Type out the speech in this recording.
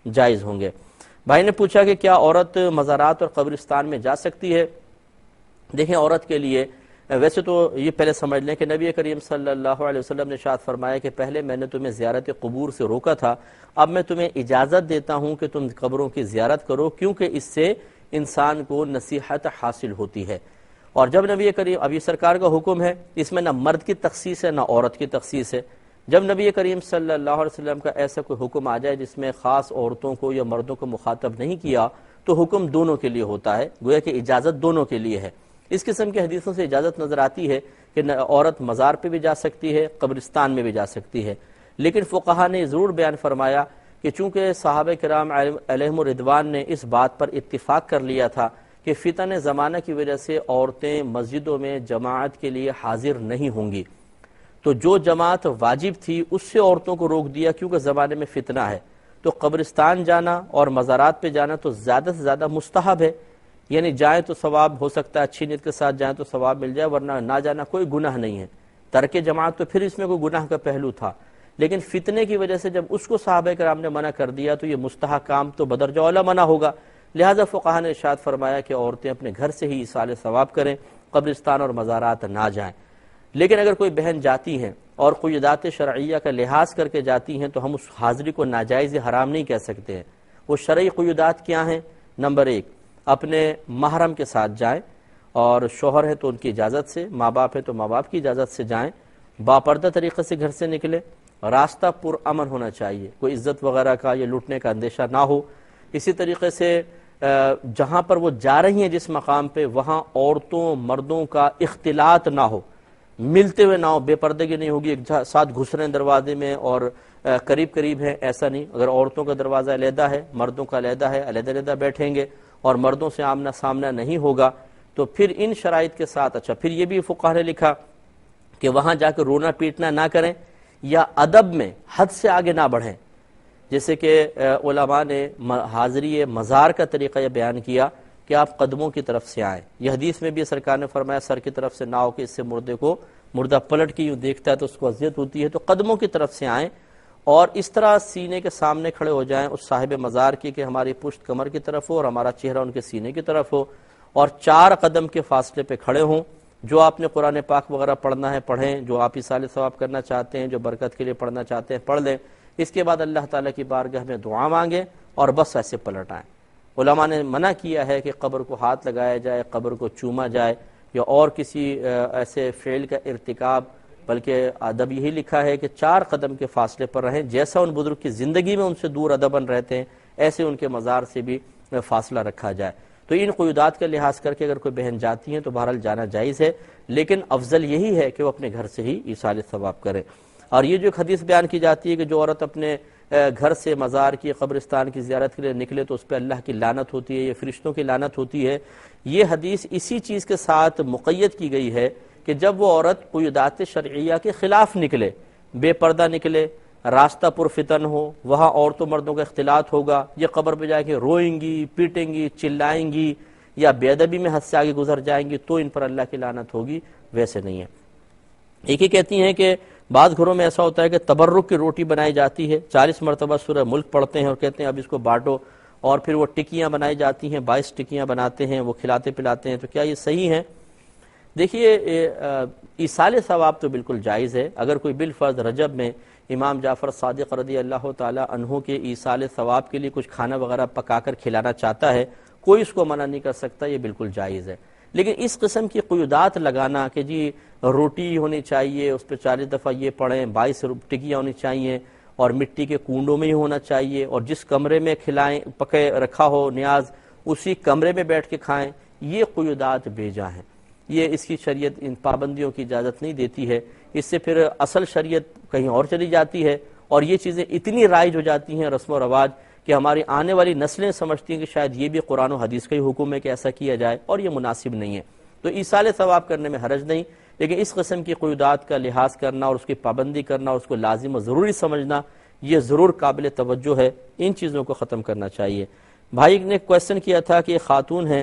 جائز ہوں گے۔ بھائی نے پوچھا کہ کیا عورت مزارات اور قبرستان میں جا سکتی ہے؟ دیکھیں عورت کے لیے ویسے تو یہ پہلے سمجھ لیں کہ نبی کریم صلی اللہ علیہ وسلم نے ارشاد فرمایا کہ پہلے میں نے تمہیں زیارت قبور سے روکا تھا، اب میں تمہیں اجازت دیتا ہوں کہ تم قبروں کی زیارت کرو، کیونکہ اس سے انسان کو نصیحت حاصل ہوتی ہے۔ اور جب نبی کریم، اب یہ سرکار کا حکم ہے، اس میں نہ مرد کی تخصیص ہے نہ عورت کی تخصیص ہے، جب نبی کریم صلی اللہ علیہ وسلم کا ایسا کوئی حکم آ جائے جس میں خاص عورتوں کو یا مردوں کو مخاطب نہیں کیا تو حکم دونوں کے لیے ہوتا ہے، گویا کہ اجازت دونوں کے لیے ہے۔ اس قسم کی حدیثوں سے اجازت نظر آتی ہے کہ عورت مزار پہ بھی جا سکتی ہے، قبرستان میں بھی جا سکتی ہے، لیکن فقہا نے ضرور بیان فرمایا کہ چونکہ صحابہ کرام علیہم الرضوان نے اس بات پر اتفاق کر لیا تھا کہ فتن زمانہ کی وجہ سے عورتیں مسجدوں میں جماعت کے لیے حاضر نہیں ہوں گی، تو جو جماعت واجب تھی اس سے عورتوں کو روک دیا، کیونکہ زمانے میں فتنہ ہے، تو قبرستان جانا اور مزارات پہ جانا تو زیادہ سے زیادہ مستحب ہے، یعنی جائیں تو ثواب ہو سکتا ہے، اچھی نیت کے ساتھ جائیں تو ثواب مل جائے، ورنہ نہ جانا کوئی گناہ نہیں ہے۔ ترک جماعت تو پھر اس میں کوئی گناہ کا پہلو تھا، لیکن فتنے کی وجہ سے جب اس کو صحابہ کرام نے منع کر دیا تو یہ مستحب کام تو بدرجہ اولیٰ منع ہوگا، لہذا فقہا نے ارشاد فرمایا کہ عورتیں اپنے گھر سے ہی ایصال ثواب کریں، قبرستان اور مزارات نہ جائیں۔ لیکن اگر کوئی بہن جاتی ہیں اور قیودات شرعیہ کا لحاظ کر کے جاتی ہیں تو ہم اس حاضری کو ناجائز حرام نہیں کہہ سکتے ہیں۔ وہ شرعی قیودات کیا ہیں؟ نمبر 1، اپنے محرم کے ساتھ جائیں، اور شوہر ہے تو ان کی اجازت سے، ماں باپ ہے تو ماں باپ کی اجازت سے جائیں، باپردہ طریقے سے گھر سے نکلے، راستہ پرامن ہونا چاہیے، کوئی عزت وغیرہ کا یا لوٹنے کا اندیشہ نہ ہو۔ اسی طریقے سے جہاں پر وہ جا رہی ہیں جس مقام پہ، وہاں عورتوں مردوں کا اختلاط نہ ہو، ملتے ہوئے نہ ہو، بے پردگی نہیں ہوگی، ایک ساتھ گھس رہے ہیں دروازے میں اور قریب قریب ہیں، ایسا نہیں۔ اگر عورتوں کا دروازہ علیحدہ ہے، مردوں کا علیحدہ ہے، علیحدہ علیحدہ بیٹھیں گے اور مردوں سے آمنا سامنا نہیں ہوگا، تو پھر ان شرائط کے ساتھ اچھا پھر یہ بھی فقہا نے لکھا کہ وہاں جا کے رونا پیٹنا نہ کریں یا ادب میں حد سے آگے نہ بڑھیں، جیسے کہ علماء نے حاضری مزار کا طریقہ یہ بیان کیا کہ آپ قدموں کی طرف سے آئیں۔ یہ حدیث میں بھی سرکار نے فرمایا سر کی طرف سے نہ ہو کہ اس سے مردہ پلٹ کے یوں دیکھتا ہے تو اس کو اذیت ہوتی ہے، تو قدموں کی طرف سے آئیں اور اس طرح سینے کے سامنے کھڑے ہو جائیں اس صاحب مزار کی کہ ہماری پشت کمر کی طرف ہو اور ہمارا چہرہ ان کے سینے کی طرف ہو، اور 4 قدم کے فاصلے پہ کھڑے ہوں۔ جو آپ نے قرآن پاک وغیرہ پڑھنا ہے پڑھیں، جو آپ ایصال ثواب کرنا چاہتے ہیں، جو برکت کے لیے پڑھنا چاہتے ہیں پڑھ لیں، اس کے بعد اللہ تعالیٰ کی بارگاہ میں دعا مانگیں اور بس ایسے پلٹ آئیں۔ علماء نے منع کیا ہے کہ قبر کو ہاتھ لگایا جائے، قبر کو چوما جائے یا اور کسی ایسے فعل کا ارتکاب، بلکہ ادب یہی لکھا ہے کہ 4 قدم کے فاصلے پر رہیں، جیسا ان بزرگ کی زندگی میں ان سے دور ادباً رہتے ہیں ایسے ان کے مزار سے بھی فاصلہ رکھا جائے۔ تو ان قیودات کا لحاظ کر کے اگر کوئی بہن جاتی ہیں تو بہرحال جانا جائز ہے، لیکن افضل یہی ہے کہ وہ اپنے گھر سے ہی ایصال ثواب کرے۔ اور یہ جو ایک حدیث بیان کی جاتی ہے کہ جو عورت اپنے گھر سے مزار کی قبرستان کی زیارت کے لیے نکلے تو اس پہ اللہ کی لعنت ہوتی ہے، یہ فرشتوں کی لعنت ہوتی ہے، یہ حدیث اسی چیز کے ساتھ مقید کی گئی ہے کہ جب وہ عورت قیودات شرعیہ کے خلاف نکلے، بے پردہ نکلے، راستہ پرفتن ہو، وہاں عورتوں مردوں کا اختلاط ہوگا، یہ قبر پہ جا کے روئیں گی، پیٹیں گی، چلائیں گی یا بے ادبی میں حد سے آگے گزر جائیں گی تو ان پر اللہ کی لعنت ہوگی، ویسے نہیں ہے۔ ایک ہی کہتی ہیں کہ بعض گھروں میں ایسا ہوتا ہے کہ تبرک کی روٹی بنائی جاتی ہے، 40 مرتبہ سورہ ملک پڑھتے ہیں اور کہتے ہیں اب اس کو بانٹو، اور پھر وہ ٹکیاں بنائی جاتی ہیں، 22 ٹکیاں بناتے ہیں، وہ کھلاتے پلاتے ہیں، تو کیا یہ صحیح ہے؟ دیکھیے ایصال ثواب تو بالکل جائز ہے۔ اگر کوئی بالفرض رجب میں امام جعفر صادق رضی اللہ تعالی عنہ کے ایصال ثواب کے لیے کچھ کھانا وغیرہ پکا کر کھلانا چاہتا ہے، کوئی اس کو منع نہیں کر سکتا، یہ بالکل جائز ہے۔ لیکن اس قسم کی قیودات لگانا کہ جی روٹی ہونی چاہیے، اس پہ 40 دفعہ یہ پڑھیں، 22 ٹکیاں ہونی چاہیے اور مٹی کے کنڈوں میں ہی ہونا چاہیے، اور جس کمرے میں کھلائیں پکے رکھا ہو نیاز اسی کمرے میں بیٹھ کے کھائیں، یہ قیودات بے جا ہیں، یہ اس کی شریعت ان پابندیوں کی اجازت نہیں دیتی ہے۔ اس سے پھر اصل شریعت کہیں اور چلی جاتی ہے اور یہ چیزیں اتنی رائج ہو جاتی ہیں رسم و رواج کہ ہماری آنے والی نسلیں سمجھتی ہیں کہ شاید یہ بھی قرآن و حدیث کا ہی حکم ہے کہ ایسا کیا جائے، اور یہ مناسب نہیں ہے۔ تو ایصال ثواب کرنے میں حرج نہیں، لیکن اس قسم کی قیودات کا لحاظ کرنا اور اس کی پابندی کرنا اور اس کو لازم و ضروری سمجھنا یہ ضرور قابل توجہ ہے، ان چیزوں کو ختم کرنا چاہیے۔ بھائی نے کویسچن کیا تھا کہ خاتون ہیں